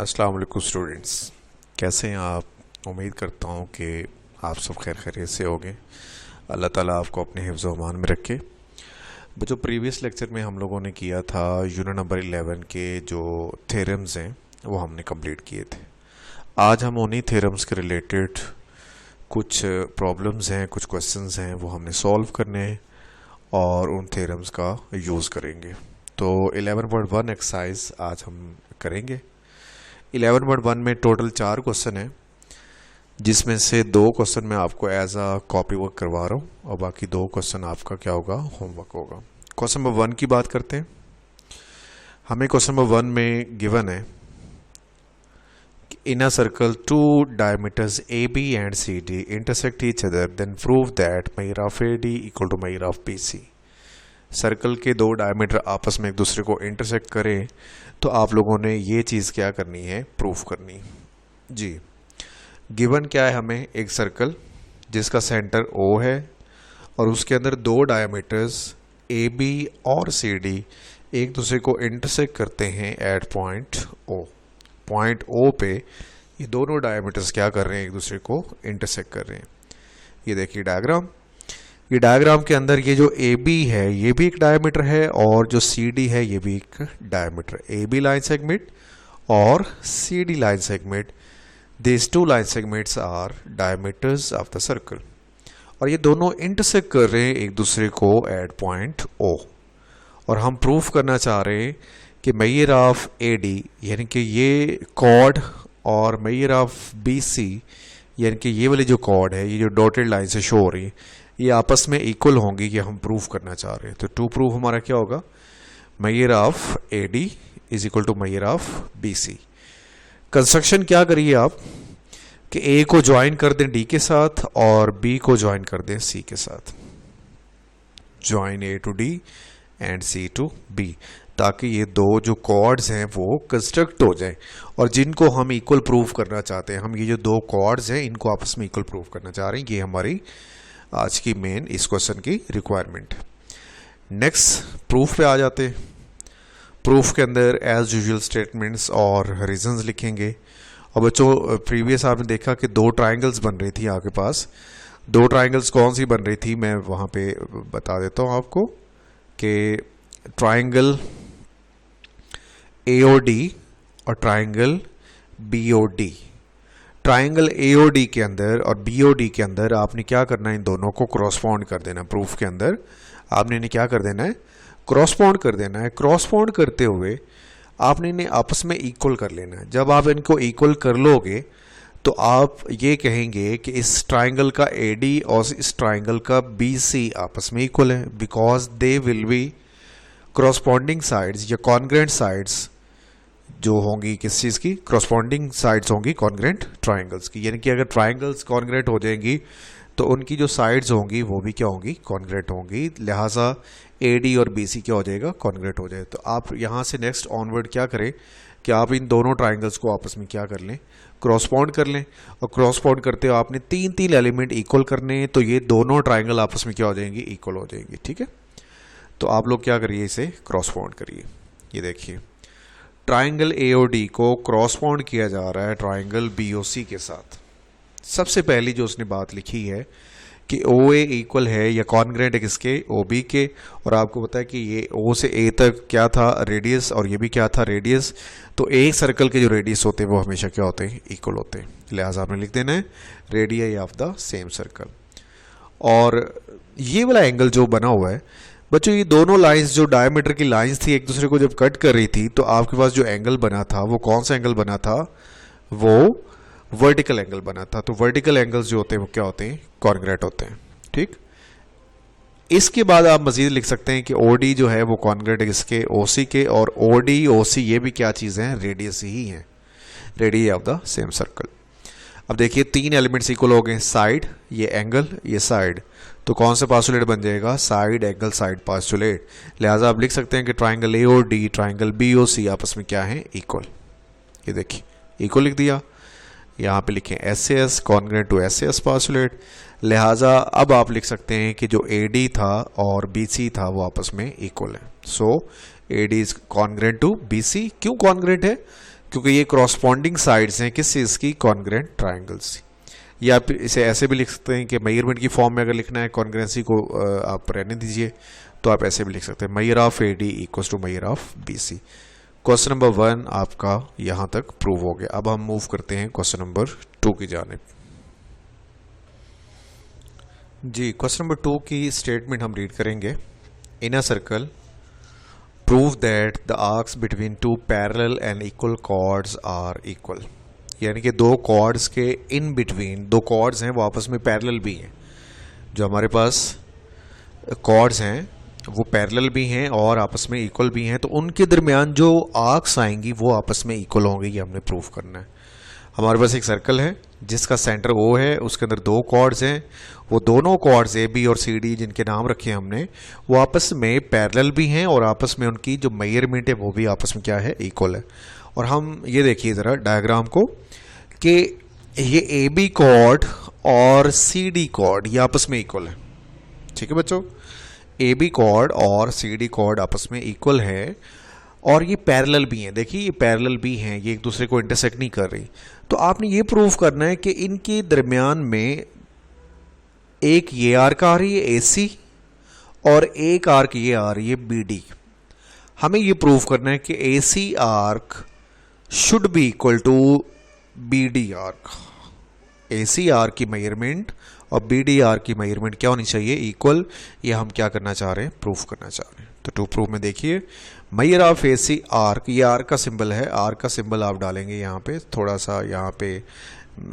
अस्सलाम वालेकुम स्टूडेंट्स, कैसे हैं आप। उम्मीद करता हूँ कि आप सब खैर खैरियत से होंगे। अल्लाह ताला आपको अपने हिफ्ज़ व अमान में रखे। जो प्रीवियस लेक्चर में हम लोगों ने किया था यूनिट नंबर 11 के जो थ्योरम्स हैं वो हमने कंप्लीट किए थे। आज हम उन्हीं थ्योरम्स के रिलेटेड कुछ प्रॉब्लम्स हैं, कुछ क्वेश्चंस हैं, वो हमने सॉल्व करने हैं और उन थ्योरम्स का यूज़ करेंगे। तो 11.1 एक्सरसाइज आज हम करेंगे। 11.1 में टोटल 4 क्वेश्चन है, जिसमें से 2 क्वेश्चन मैं आपको एज अ कॉपी वर्क करवा रहा हूँ और बाकी 2 क्वेश्चन आपका क्या होगा, होमवर्क होगा। क्वेश्चन नंबर 1 की बात करते हैं। हमें क्वेश्चन नंबर 1 में गिवन है in a circle 2 diameters AB and CD intersect each other, then prove that measure of AD equal to measure of BC। Circle के 2 डायमीटर आपस में एक दूसरे को इंटरसेक्ट करें तो आप लोगों ने ये चीज़ क्या करनी है, प्रूफ करनी जी। गिवन क्या है हमें, एक सर्कल जिसका सेंटर O है और उसके अंदर 2 डायमीटर्स AB और CD एक दूसरे को इंटरसेक्ट करते हैं at point O। Point O पे ये दोनों डायमीटर्स क्या कर रहे हैं, एक दूसरे को इंटरसेक्ट कर रहे हैं। ये देखिए डायग्राम, ये डायग्राम के अंदर ये जो AB है ये भी एक डायमीटर है और जो CD है ये भी एक डायमीटर। AB लाइन सेगमेंट और CD line segment, this 2 line segments are diameters of the circle और ये दोनों इंटरसेक्ट कर रहे हैं एक दूसरे को एट पॉइंट O। और हम प्रूफ करना चाह रहे हैं कि मेजर ऑफ AD यानी कि ये कॉर्ड और मेजर ऑफ BC यानी कि ये वाली जो कॉर्ड है, ये जो डॉटेड लाइन से शो हो रही है, ये आपस में इक्वल होंगी, ये हम प्रूफ करना चाह रहे हैं। तो टू प्रूफ हमारा क्या होगा, measure of AD is equal to measure of BC। Construction क्या करिए आप कि A को ज्वाइन कर दें D के साथ और B को ज्वाइन कर दें C के साथ। Join A to D and C to B, ताकि ये 2 जो कॉर्ड्स हैं वो कंस्ट्रक्ट हो जाएं और जिनको हम इक्वल प्रूफ करना चाहते हैं। हम ये जो 2 कॉर्ड्स हैं इनको आपस में इक्वल प्रूफ करना चाह रहे हैं। ये हमारी आज की मेन इस क्वेश्चन की रिक्वायरमेंट। नेक्स्ट प्रूफ पे आ जाते हैं। प्रूफ के अंदर एज यूजुअल स्टेटमेंट्स और रीजंस लिखेंगे। और बच्चों प्रीवियस आपने देखा कि 2 ट्राइंगल्स बन रही थी आपके पास। 2 ट्राइंगल्स कौन सी बन रही थी, मैं वहाँ पे बता देता हूँ आपको कि ट्राइंगल AOD और ट्राइंगल BOD। ट्राइंगल AOD के अंदर और BOD के अंदर आपने क्या करना है, इन दोनों को क्रॉसपॉन्ड कर देना। प्रूफ के अंदर आपने इन्हें क्या कर देना है, क्रॉसपॉन्ड कर देना है। क्रॉसपॉन्ड करते हुए आपने इन्हें आपस में इक्वल कर लेना है। जब आप इनको इक्वल कर लोगे तो आप ये कहेंगे कि इस ट्राइंगल का AD और इस ट्राइंगल का BC आपस में इक्वल है, because they will B corresponding sides या कॉन्ग्रेंट साइड्स जो होंगी किस चीज़ की, क्रॉसपॉन्डिंग साइड्स होंगी कॉन्ग्रेंट ट्राइंगल्स की। यानी कि अगर ट्राइंगल्स कॉन्ग्रेंट हो जाएंगी तो उनकी जो साइड्स होंगी वो भी क्या होंगी, कॉन्ग्रेंट होंगी। लिहाजा AD और BC क्या हो जाएगा, कॉन्ग्रेंट हो जाए। तो आप यहाँ से नेक्स्ट ऑनवर्ड क्या करें कि आप इन दोनों ट्राइंगल्स को आपस में क्या कर लें, क्रॉसपॉन्ड कर लें। और क्रॉसपॉन्ड करते हुए आपने 3 एलिमेंट इक्वल करने हैं, तो ये दोनों ट्राइंगल आपस में क्या हो जाएंगी, इक्वल हो जाएंगी। ठीक है, तो आप लोग क्या करिए, इसे क्रॉसपॉन्ड करिए। ये देखिए ट्राइंगल AOD को क्रॉसपॉन्ड किया जा रहा है ट्राइंगल BOC के साथ। सबसे पहली जो उसने बात लिखी है कि OA इक्वल है या कॉन्ग्रेंट है किसके, OB के। और आपको पता है कि ये O से A तक क्या था, रेडियस, और ये भी क्या था, रेडियस। तो एक सर्कल के जो रेडियस होते हैं वो हमेशा क्या होते हैं, इक्वल होते हैं। लिहाजा आपने लिख देना है radius of the same circle. और ये वाला एंगल जो बना हुआ है बच्चों, ये दोनों लाइंस जो डायमीटर की लाइंस थी एक दूसरे को जब कट कर रही थी तो आपके पास जो एंगल बना था वो कौन सा एंगल बना था, वो वर्टिकल एंगल बना था। तो वर्टिकल एंगल्स जो होते हैं वो क्या होते हैं, कॉन्ग्रेंट होते हैं। ठीक, इसके बाद आप मजीद लिख सकते हैं कि OD जो है वो कॉन्ग्रेंट है किसके, OC के। और OD OC ये भी क्या चीज़ है, रेडियस ही है, radius of the same circle. अब देखिए 3 एलिमेंट्स इक्वल हो गए, साइड, ये एंगल, ये साइड। तो कौन सा पास्टुलेट बन जाएगा, साइड एंगल साइड पास्टुलेट। लिहाजा आप लिख सकते हैं कि ट्राइंगल AOD ट्राइंगल BOC आपस में क्या है, इक्वल। ये देखिए इक्वल लिख दिया। यहाँ पे लिखें SAS congruent to SAS postulate. लिहाजा अब आप लिख सकते हैं कि जो AD था और BC था वो आपस में इक्वल है। So AD is congruent to BC। क्यों कॉन्ग्रेंट है, क्योंकि ये कॉरस्पॉन्डिंग साइड्स हैं किस चीज़ की, कॉन्ग्रेंट ट्राइंगल्स। या आप इसे ऐसे भी लिख सकते हैं कि मेजरमेंट की फॉर्म में अगर लिखना है कॉन्ग्रेंसी को आप रहने दीजिए, तो आप ऐसे भी लिख सकते हैं measure of A D equals to measure of B C. Question number 1 आपका यहाँ तक प्रूव हो गया। अब हम मूव करते हैं क्वेश्चन नंबर 2 की जानिब। जी, क्वेश्चन नंबर 2 की स्टेटमेंट हम रीड करेंगे। In a circle prove that the arcs between two parallel and equal chords are equal. यानी कि दो कॉर्ड्स के इन बिटवीन, दो कॉर्ड्स हैं वो आपस में पैरेलल भी हैं। जो हमारे पास कॉर्ड्स हैं वो पैरेलल भी हैं और आपस में इक्वल भी हैं, तो उनके दरमियान जो आर्क्स आएंगी वो आपस में इक्वल होंगी, ये हमने प्रूव करना है। हमारे पास एक सर्कल है जिसका सेंटर O है, उसके अंदर दो कॉर्ड्स हैं, वो दोनों कॉर्ड्स ए बी और सी डी जिनके नाम रखे हैं हमने, वो आपस में पैरेलल भी हैं और आपस में उनकी जो मेजरमेंट है वो भी आपस में क्या है, इक्वल है। और हम ये देखिए ज़रा डायग्राम को कि ये ए बी कॉर्ड और सी डी कॉर्ड ये आपस में इक्वल है। ठीक है बच्चों, ए बी कॉर्ड और सी डी कॉर्ड आपस में इक्वल है और ये पैरेलल भी हैं। देखिए ये पैरेलल भी हैं, ये एक दूसरे को इंटरसेक्ट नहीं कर रही। तो आपने ये प्रूव करना है कि इनके दरमियान में एक ये आर्क आ रही है ए सी और एक आर्क ये आ रही है बी डी। हमें ये प्रूव करना है कि A C arc should be equal to B D arc. A C arc की मेजरमेंट और बी डी आर्क की मेजरमेंट क्या होनी चाहिए, इक्वल। ये हम क्या करना चाह रहे हैं, प्रूफ करना चाह रहे हैं। तो टू प्रूफ में देखिए measure of A C arc, ये आर्क का सिंबल है, आर्क का सिंबल आप डालेंगे यहाँ पे, थोड़ा सा यहाँ पे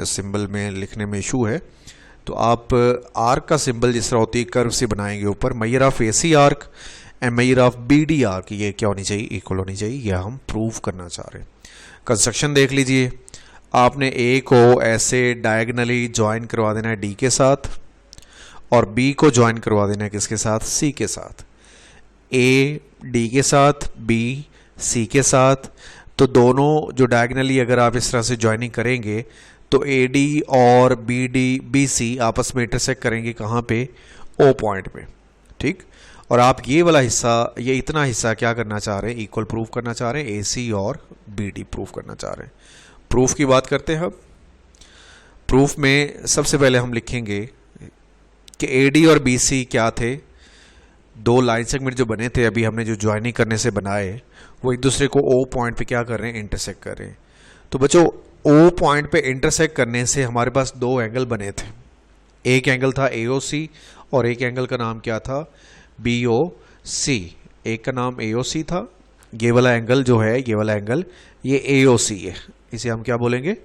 सिंबल में लिखने में इशू है, तो आप आर्क का सिंबल जिस तरह होती है कर्व से बनाएंगे ऊपर। Measure of A C arc and measure of B D arc ये क्या होनी चाहिए, इक्वल होनी चाहिए। यह हम प्रूव करना चाह रहे हैं। कंस्ट्रक्शन देख लीजिए, आपने ए को ऐसे डायगनली ज्वाइन करवा देना है डी के साथ और बी को ज्वाइन करवा देना है किसके साथ, सी के साथ। ए डी के साथ, बी सी के साथ, तो दोनों जो डायगनली अगर आप इस तरह से ज्वाइनिंग करेंगे तो ए डी और बी डी बी सी आपस में इंटरसेक्ट करेंगे कहाँ पे, ओ पॉइंट पे। ठीक, और आप ये वाला हिस्सा, ये इतना हिस्सा क्या करना चाह रहे हैं, इक्वल प्रूफ करना चाह रहे हैं, ए सी और बी डी प्रूफ करना चाह रहे हैं। प्रूफ की बात करते हैं अब। प्रूफ में सबसे पहले हम लिखेंगे कि ए डी और बी सी क्या थे, दो लाइन सेगमेंट जो बने थे अभी हमने जो ज्वाइनिंग करने से बनाए, वो एक दूसरे को ओ पॉइंट पे क्या कर रहे हैं, इंटरसेक्ट कर रहे हैं। तो बच्चों ओ पॉइंट पे इंटरसेक्ट करने से हमारे पास दो एंगल बने थे। एक एंगल था AOC और एक एंगल का नाम क्या था, BOC। एक का नाम AOC था, ये वाला एंगल जो है, ये वाला एंगल ये AOC है, इसे हम क्या बोलेंगे,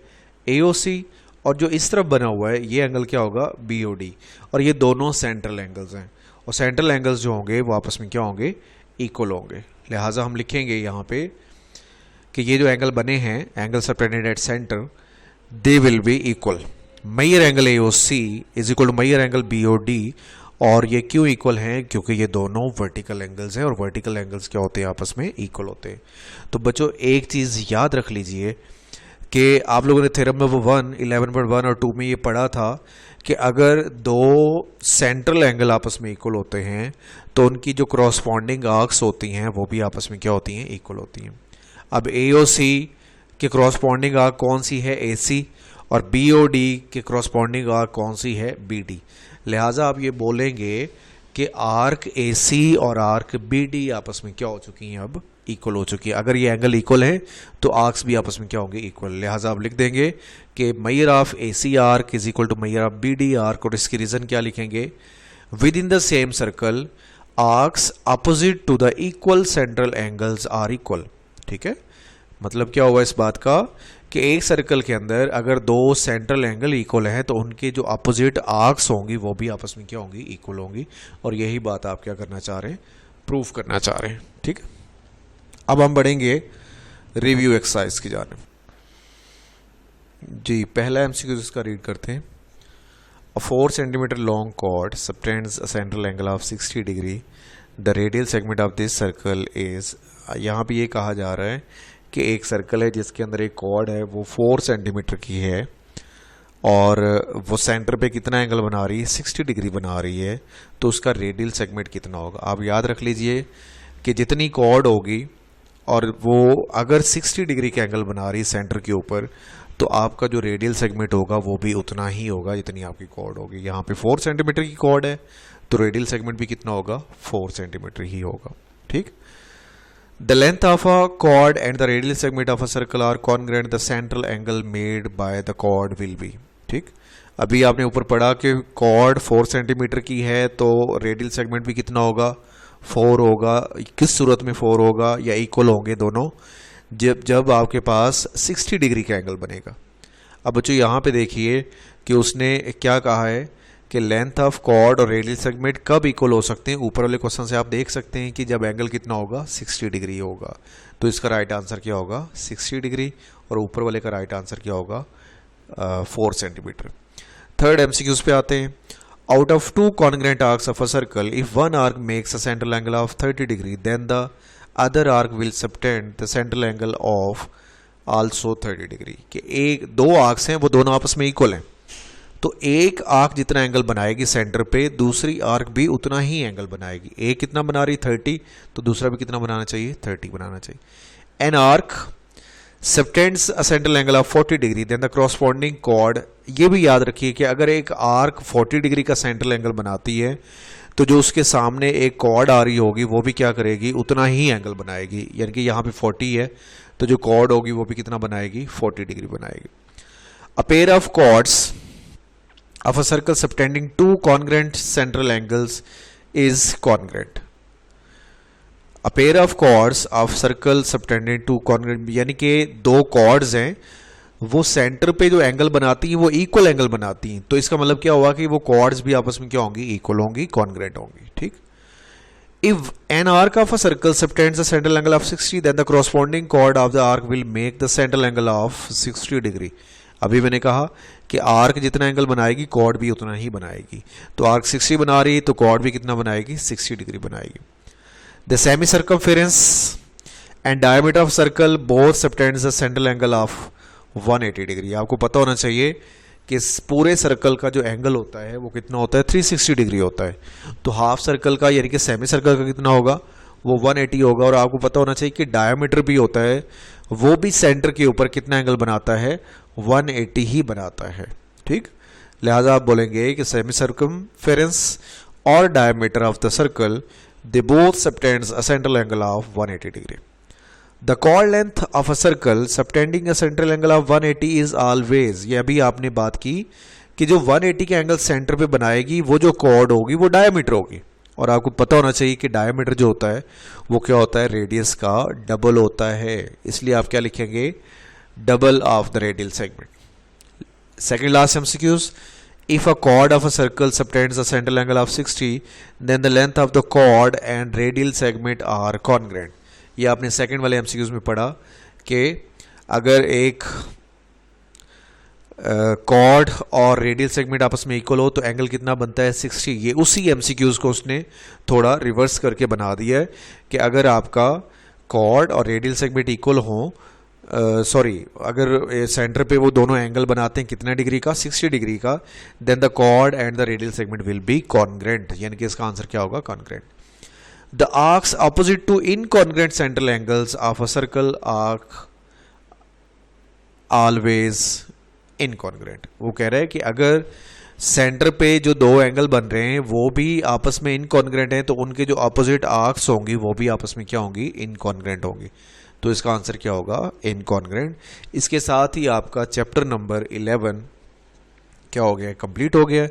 AOC। और जो इस तरफ बना हुआ है ये एंगल क्या होगा, BOD। और ये दोनों सेंट्रल एंगल्स हैं और सेंट्रल एंगल्स जो होंगे वो आपस में क्या होंगे, इक्वल होंगे। लिहाजा हम लिखेंगे यहाँ पे कि ये जो एंगल बने हैं, angle subtended at centre, they will be equal. Measure angle AOC is equal to measure angle BOD। और ये क्यों इक्वल हैं, क्योंकि ये दोनों वर्टिकल एंगल्स हैं और वर्टिकल एंगल्स क्या होते हैं, आपस में इक्वल होते हैं। तो बच्चों एक चीज़ याद रख लीजिए कि आप लोगों ने थ्योरम नंबर 1 11.1 और 2 में ये पढ़ा था कि अगर दो सेंट्रल एंगल आपस में इक्वल होते हैं तो उनकी जो क्रॉसपॉन्डिंग आर्क्स होती हैं वो भी आपस में क्या होती हैं, इक्वल होती हैं। अब AOC के क्रॉसपॉन्डिंग आर्क कौन सी है, AC, और BOD के क्रॉसपॉन्डिंग आर्क कौन सी है, BD। लिहाजा आप ये बोलेंगे कि आर्क AC और आर्क BD आपस में क्या हो चुकी हैं, अब इक्वल हो चुकी है। अगर ये एंगल इक्वल है तो आर्क्स भी आपस में क्या होंगे, इक्वल। लिहाजा आप लिख देंगे कि measure of AC arc is equal to measure of BD arc. और इसकी रीजन क्या लिखेंगे, within the same circle arcs opposite to the equal central angles are equal. ठीक है, मतलब क्या हुआ इस बात का कि एक सर्कल के अंदर अगर दो सेंट्रल एंगल इक्वल हैं तो उनके जो अपोजिट आर्क्स होंगी वो भी आपस में क्या होंगी, इक्वल होंगी। और यही बात आप क्या करना चाह रहे हैं, प्रूफ करना चाह रहे हैं। ठीक, अब हम बढ़ेंगे रिव्यू एक्सरसाइज की जानिब। जी, पहला MCQ इसका रीड करते हैं। A 4 centimetre long chord subtends a central angle of 60 degree. The radial segment of this circle is, यहाँ पे ये कहा जा रहा है कि एक सर्कल है जिसके अंदर एक कॉर्ड है, वो 4 सेंटीमीटर की है और वो सेंटर पे कितना एंगल बना रही है, 60 डिग्री बना रही है। तो उसका रेडियल सेगमेंट कितना होगा। आप याद रख लीजिए कि जितनी कॉर्ड होगी और वो अगर 60 डिग्री का एंगल बना रही है सेंटर के ऊपर, तो आपका जो रेडियल सेगमेंट होगा वो भी उतना ही होगा जितनी आपकी कॉर्ड होगी। यहाँ पे 4 सेंटीमीटर की कॉर्ड है तो रेडियल सेगमेंट भी कितना होगा, 4 सेंटीमीटर ही होगा। ठीक। The length of a chord and the radial segment of a circle are congruent, the central angle made by the chord will be. ठीक। अभी आपने ऊपर पढ़ा कि कॉर्ड 4 सेंटीमीटर की है तो रेडियल सेगमेंट भी कितना होगा, 4 होगा। किस सूरत में 4 होगा, या इक्वल होंगे दोनों, जब आपके पास 60 डिग्री का एंगल बनेगा। अब बच्चों यहाँ पे देखिए कि उसने क्या कहा है कि लेंथ ऑफ कॉर्ड और रेडियल सेगमेंट कब इक्वल हो सकते हैं। ऊपर वाले क्वेश्चन से आप देख सकते हैं कि जब एंगल कितना होगा, 60 डिग्री होगा। तो इसका राइट आंसर क्या होगा, 60 डिग्री, और ऊपर वाले का राइट आंसर क्या होगा, 4 सेंटीमीटर। थर्ड एमसीक्यूज पे आते हैं। Out of 2 congruent arcs of a circle, if one arc makes a central angle of 30 degree, then the other arc will subtend the central angle of also 30 degree। कि एक 2 arcs हैं, वो दोनों आपस में इक्वल हैं, तो एक आर्क जितना एंगल बनाएगी सेंटर पे, दूसरी आर्क भी उतना ही एंगल बनाएगी। एक कितना बना रही, 30, तो दूसरा भी कितना बनाना चाहिए, 30 बनाना चाहिए। An arc subtends a central angle of 40 degree, then the corresponding chord, ये भी याद रखिए कि अगर एक आर्क 40 डिग्री का सेंट्रल एंगल बनाती है तो जो उसके सामने एक कॉर्ड आ रही होगी वो भी क्या करेगी, उतना ही एंगल बनाएगी। यानी कि यहाँ पे 40 है तो जो कॉर्ड होगी वो भी कितना बनाएगी, 40 डिग्री बनाएगी। A pair of chords of a circle subtending 2 congruent central angles is congruent। A pair of chords of circle subtending to congruent, यानी कि 2 कॉर्ड्स हैं, वो सेंटर पे जो एंगल बनाती हैं वो इक्वल एंगल बनाती हैं। तो इसका मतलब क्या हुआ कि वो कॉर्ड्स भी आपस में क्या होंगी, इक्वल होंगी, कॉन्ग्रुएंट होंगी। ठीक। If an arc of a circle subtends the central angle of 60, then the corresponding chord of the arc will make the central angle of 60 degree. अभी मैंने कहा कि आर्क जितना एंगल बनाएगी कॉर्ड भी उतना ही बनाएगी। तो आर्क 60 बना रही है तो कॉर्ड भी कितना बनाएगी, 60 डिग्री बनाएगी। The semicircumference and diameter of circle both subtends the central angle of 180 degree. आपको पता होना चाहिए कि इस पूरे सर्कल का जो एंगल होता है वो कितना होता है, 360 डिग्री होता है। तो हाफ सर्कल का यानी कि सेमी सर्कल का कितना होगा, वो 180 होगा। और आपको पता होना चाहिए कि डायमीटर भी होता है, वो भी सेंटर के ऊपर कितना एंगल बनाता है, 180 ही बनाता है। ठीक। लिहाजा आप बोलेंगे कि सेमी सर्कमफेरेंस और diameter of the circle, they both subtends a central angle of 180 degree। The chord length of a circle subtending a central angle of 180 is always, ये अभी आपने बात की कि जो 180 के एंगल सेंटर पे बनाएगी वो जो कॉर्ड होगी वो डायमीटर होगी। और आपको पता होना चाहिए कि डायमीटर जो होता है वो क्या होता है, रेडियस का डबल होता है। इसलिए आप क्या लिखेंगे, double of the radial segment. Second last MCQs. If a chord of a circle subtends a central angle of 60, then the length of the chord and radial segment are congruent। ये आपने second वाले MCQs में पढ़ा कि अगर एक cord और radial segment आपस में इक्वल हो तो एंगल कितना बनता है, 60। ये उसी एमसीक्यूज को उसने थोड़ा रिवर्स करके बना दिया है कि अगर आपका कॉर्ड और रेडियल सेगमेंट इक्वल हो, अगर सेंटर पे वो दोनों एंगल बनाते हैं कितना डिग्री का, 60 डिग्री का, then the chord and the radial segment will be congruent. यानी कि इसका आंसर क्या होगा, congruent. The arcs opposite to incongruent central angles of a circle arc always incongruent. वो कह रहा है कि अगर सेंटर पे जो 2 एंगल बन रहे हैं वो भी आपस में इनकॉन्ग्रुएंट हैं तो उनके जो ऑपोजिट आर्क्स होंगी वो भी आपस में क्या होंगी, इनकॉन्ग्रुएंट होंगी। तो इसका आंसर क्या होगा, इनकॉन्ग्रुएंट। इसके साथ ही आपका चैप्टर नंबर 11 क्या हो गया, कंप्लीट हो गया।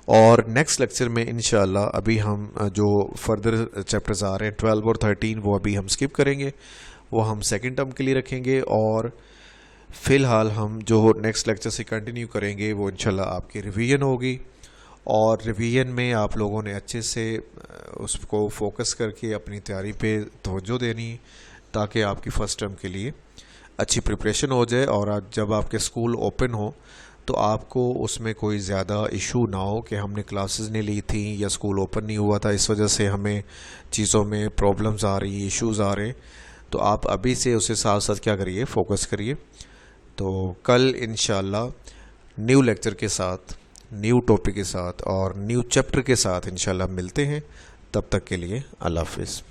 और नेक्स्ट लेक्चर में इंशाल्लाह अभी हम जो फर्दर चैप्टर्स आ रहे हैं 12 और 13 वो अभी हम स्किप करेंगे, वो हम सेकंड टर्म के लिए रखेंगे। और फ़िलहाल हम जो नेक्स्ट लेक्चर से कंटिन्यू करेंगे वो इंशाल्लाह आपकी रिवीजन होगी। और रिवीजन में आप लोगों ने अच्छे से उसको फोकस करके अपनी तैयारी पे तवज्जो देनी ताकि आपकी फ़र्स्ट टर्म के लिए अच्छी प्रिपरेशन हो जाए। और आज जब आपके स्कूल ओपन हो तो आपको उसमें कोई ज़्यादा इशू ना हो कि हमने क्लासेस नहीं ली थी या स्कूल ओपन नहीं हुआ था, इस वजह से हमें चीज़ों में प्रॉब्लम्स आ रही, इश्यूज़ आ रहे हैं। तो आप अभी से उसके साथ साथ क्या करिए, फोकस करिए। तो कल इंशाल्लाह न्यू लेक्चर के साथ, न्यू टॉपिक के साथ और न्यू चैप्टर के साथ इंशाल्लाह मिलते हैं। तब तक के लिए अल्लाह हाफिज़।